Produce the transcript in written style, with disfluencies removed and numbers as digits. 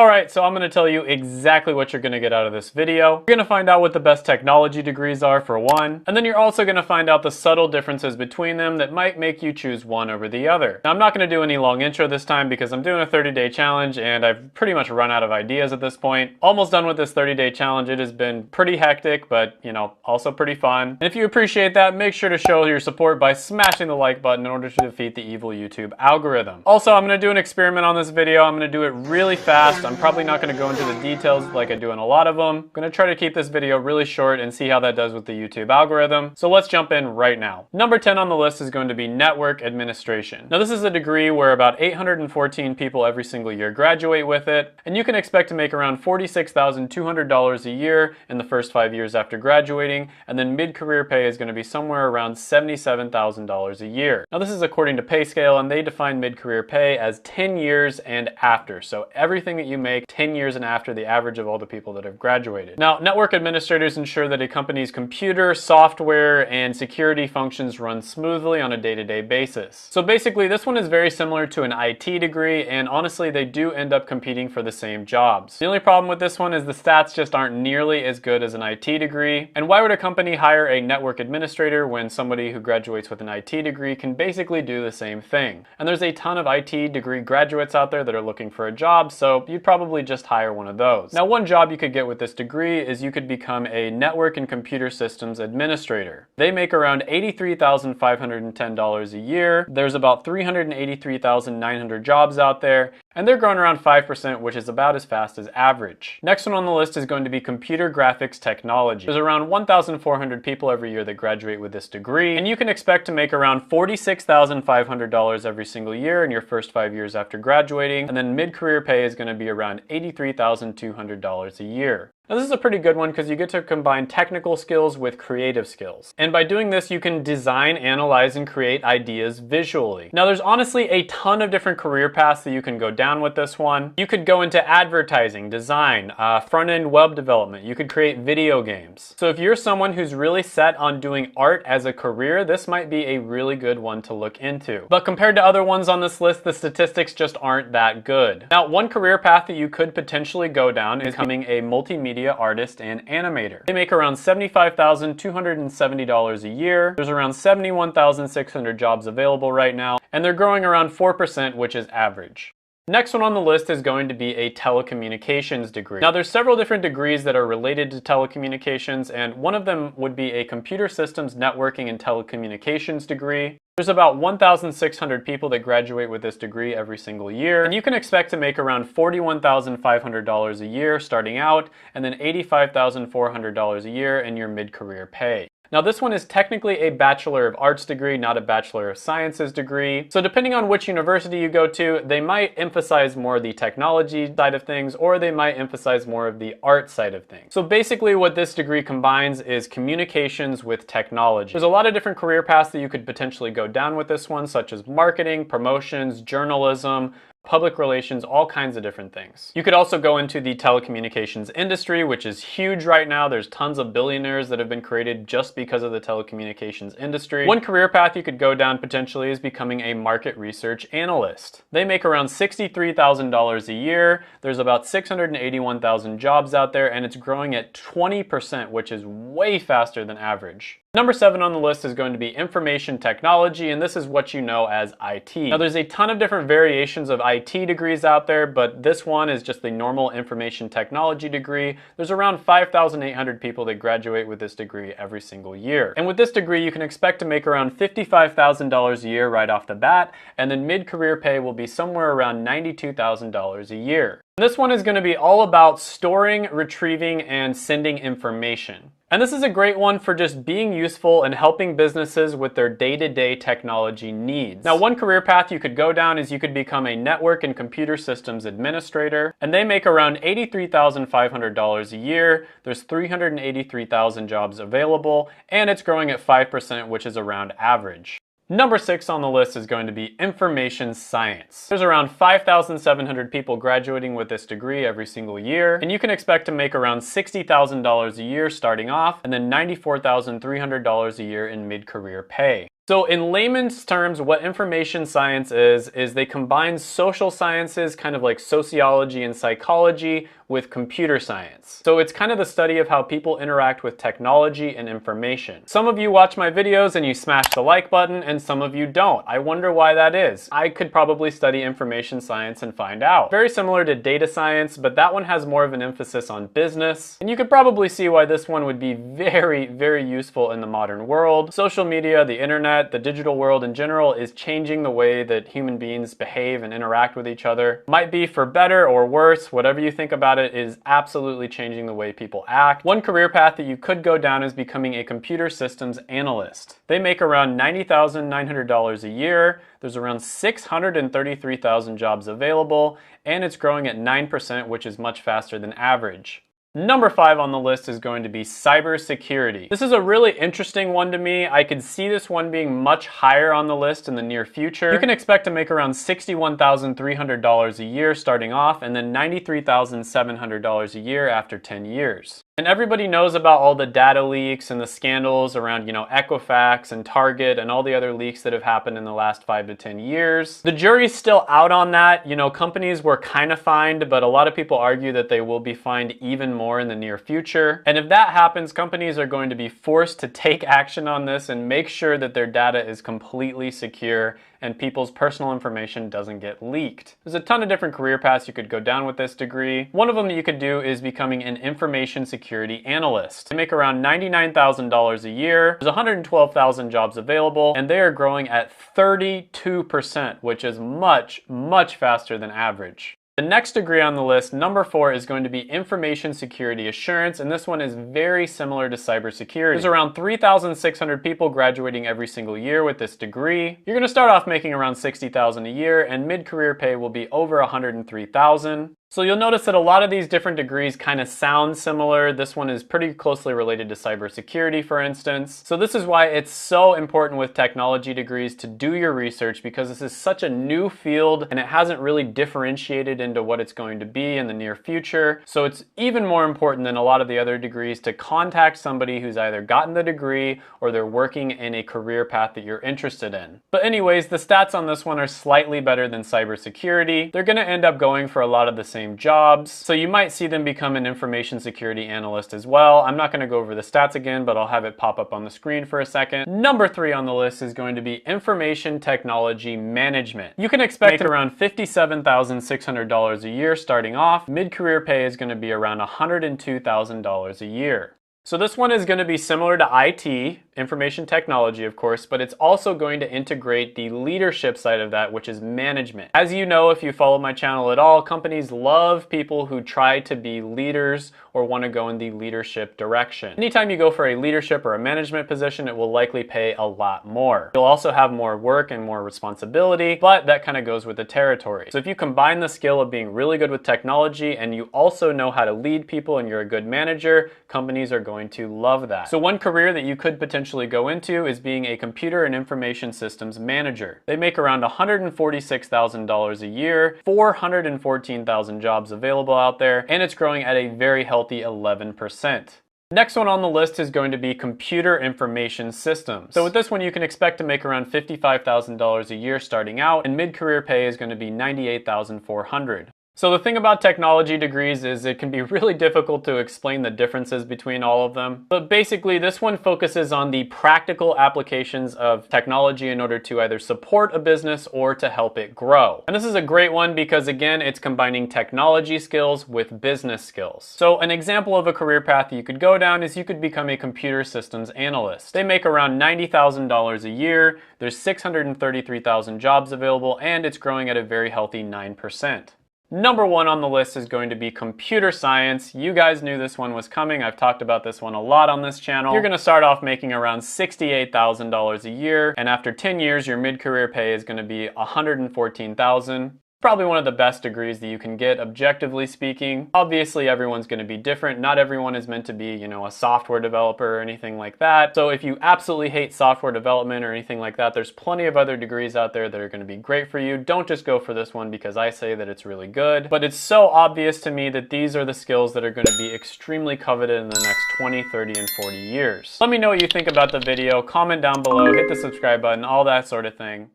Alright, so I'm going to tell you exactly what you're going to get out of this video. You're going to find out what the best technology degrees are for one, and then you're also going to find out the subtle differences between them that might make you choose one over the other. Now, I'm not going to do any long intro this time because I'm doing a 30-day challenge and I've pretty much run out of ideas at this point. Almost done with this 30-day challenge. It has been pretty hectic, but also pretty fun. And if you appreciate that, make sure to show your support by smashing the like button in order to defeat the evil YouTube algorithm. Also, I'm going to do an experiment on this video. I'm going to do it really fast. I'm probably not going to go into the details like I do in a lot of them. I'm going to try to keep this video really short and see how that does with the YouTube algorithm. So let's jump in right now. Number 10 on the list is going to be network administration. Now this is a degree where about 814 people every single year graduate with it, and you can expect to make around $46,200 a year in the first 5 years after graduating, and then mid-career pay is going to be somewhere around $77,000 a year. Now this is according to PayScale, and they define mid-career pay as 10 years and after. So everything that you make 10 years and after the average of all the people that have graduated. Now, network administrators ensure that a company's computer, software, and security functions run smoothly on a day-to-day basis. So basically, this one is very similar to an IT degree, and honestly, they do end up competing for the same jobs. The only problem with this one is the stats just aren't nearly as good as an IT degree. And why would a company hire a network administrator when somebody who graduates with an IT degree can basically do the same thing? And there's a ton of IT degree graduates out there that are looking for a job, so you'd probably just hire one of those. Now, one job you could get with this degree is you could become a network and computer systems administrator. They make around $83,510 a year. There's about 383,900 jobs out there, and they're growing around 5%, which is about as fast as average. Next one on the list is going to be computer graphics technology. There's around 1,400 people every year that graduate with this degree, and you can expect to make around $46,500 every single year in your first 5 years after graduating, and then mid-career pay is going to be around $83,200 a year. Now this is a pretty good one because you get to combine technical skills with creative skills. And by doing this, you can design, analyze, and create ideas visually. Now there's honestly a ton of different career paths that you can go down with this one. You could go into advertising, design, front-end web development. You could create video games. So if you're someone who's really set on doing art as a career, this might be a really good one to look into. But compared to other ones on this list, the statistics just aren't that good. Now, one career path that you could potentially go down is becoming a multimedia artist and animator. They make around $75,270 a year. There's around 71,600 jobs available right now, and they're growing around 4%, which is average. Next one on the list is going to be a telecommunications degree. Now there's several different degrees that are related to telecommunications, and one of them would be a computer systems networking and telecommunications degree. There's about 1,600 people that graduate with this degree every single year, and you can expect to make around $41,500 a year starting out, and then $85,400 a year in your mid-career pay. Now this one is technically a Bachelor of Arts degree, not a Bachelor of Sciences degree. So depending on which university you go to, they might emphasize more the technology side of things, or they might emphasize more of the art side of things. So basically what this degree combines is communications with technology. There's a lot of different career paths that you could potentially go down with this one, such as marketing, promotions, journalism, public relations, all kinds of different things. You could also go into the telecommunications industry, which is huge right now. There's tons of billionaires that have been created just because of the telecommunications industry. One career path you could go down potentially is becoming a market research analyst. They make around $63,000 a year. There's about 681,000 jobs out there, and it's growing at 20%, which is way faster than average. Number 7 on the list is going to be information technology, and this is what you know as IT. Now there's a ton of different variations of IT degrees out there, but this one is just the normal information technology degree. There's around 5,800 people that graduate with this degree every single year. And with this degree, you can expect to make around $55,000 a year right off the bat, and then mid-career pay will be somewhere around $92,000 a year. This one is going to be all about storing, retrieving, and sending information. And this is a great one for just being useful and helping businesses with their day-to-day technology needs. Now, one career path you could go down is you could become a network and computer systems administrator, and they make around $83,500 a year. There's 383,000 jobs available, and it's growing at 5%, which is around average. Number 6 on the list is going to be information science. There's around 5,700 people graduating with this degree every single year, and you can expect to make around $60,000 a year starting off, and then $94,300 a year in mid-career pay. So in layman's terms, what information science is they combine social sciences, kind of like sociology and psychology, with computer science. So it's kind of the study of how people interact with technology and information. Some of you watch my videos and you smash the like button, and some of you don't. I wonder why that is. I could probably study information science and find out. Very similar to data science, but that one has more of an emphasis on business. And you could probably see why this one would be very, very useful in the modern world. Social media, the internet, the digital world in general is changing the way that human beings behave and interact with each other. Might be for better or worse, whatever you think about it is absolutely changing the way people act. One career path that you could go down is becoming a computer systems analyst. They make around $90,900 a year. There's around 633,000 jobs available, and it's growing at 9%, which is much faster than average. Number 5 on the list is going to be cybersecurity. This is a really interesting one to me. I could see this one being much higher on the list in the near future. You can expect to make around $61,300 a year starting off, and then $93,700 a year after 10 years. And everybody knows about all the data leaks and the scandals around, Equifax and Target and all the other leaks that have happened in the last 5 to 10 years. The jury's still out on that. Companies were kind of fined, but a lot of people argue that they will be fined even more in the near future. And if that happens, companies are going to be forced to take action on this and make sure that their data is completely secure and people's personal information doesn't get leaked. There's a ton of different career paths you could go down with this degree. One of them that you could do is becoming an information security analyst. They make around $99,000 a year. There's 112,000 jobs available, and they are growing at 32%, which is much, much faster than average. The next degree on the list, number 4, is going to be Information Security Assurance, and this one is very similar to cybersecurity. There's around 3,600 people graduating every single year with this degree. You're going to start off making around $60,000 a year, and mid-career pay will be over $103,000. So you'll notice that a lot of these different degrees kind of sound similar. This one is pretty closely related to cybersecurity, for instance. So this is why it's so important with technology degrees to do your research, because this is such a new field and it hasn't really differentiated into what it's going to be in the near future. So it's even more important than a lot of the other degrees to contact somebody who's either gotten the degree or they're working in a career path that you're interested in. But anyways, the stats on this one are slightly better than cybersecurity. They're going to end up going for a lot of the same jobs. So you might see them become an information security analyst as well. I'm not going to go over the stats again, but I'll have it pop up on the screen for a second. Number 3 on the list is going to be information technology management. You can expect around $57,600 a year starting off. Mid-career pay is going to be around $102,000 a year. So this one is going to be similar to IT, information technology, of course, but it's also going to integrate the leadership side of that, which is management. As you know, if you follow my channel at all, companies love people who try to be leaders or want to go in the leadership direction. Anytime you go for a leadership or a management position, it will likely pay a lot more. You'll also have more work and more responsibility, but that kind of goes with the territory. So if you combine the skill of being really good with technology and you also know how to lead people and you're a good manager, companies are going to love that. So one career that you could potentially go into is being a computer and information systems manager. They make around $146,000 a year, 414,000 jobs available out there, and it's growing at a very healthy 11%. Next one on the list is going to be computer information systems. So with this one, you can expect to make around $55,000 a year starting out, and mid-career pay is going to be $98,400. So the thing about technology degrees is it can be really difficult to explain the differences between all of them. But basically, this one focuses on the practical applications of technology in order to either support a business or to help it grow. And this is a great one because, again, it's combining technology skills with business skills. So an example of a career path that you could go down is you could become a computer systems analyst. They make around $90,000 a year. There's 633,000 jobs available, and it's growing at a very healthy 9%. Number 1 on the list is going to be computer science. You guys knew this one was coming. I've talked about this one a lot on this channel. You're going to start off making around $68,000 a year, and after 10 years, your mid-career pay is going to be $114,000. Probably one of the best degrees that you can get, objectively speaking. Obviously, everyone's going to be different. Not everyone is meant to be, a software developer or anything like that. So if you absolutely hate software development or anything like that, there's plenty of other degrees out there that are going to be great for you. Don't just go for this one because I say that it's really good. But it's so obvious to me that these are the skills that are going to be extremely coveted in the next 20, 30, and 40 years. Let me know what you think about the video. Comment down below, hit the subscribe button, all that sort of thing.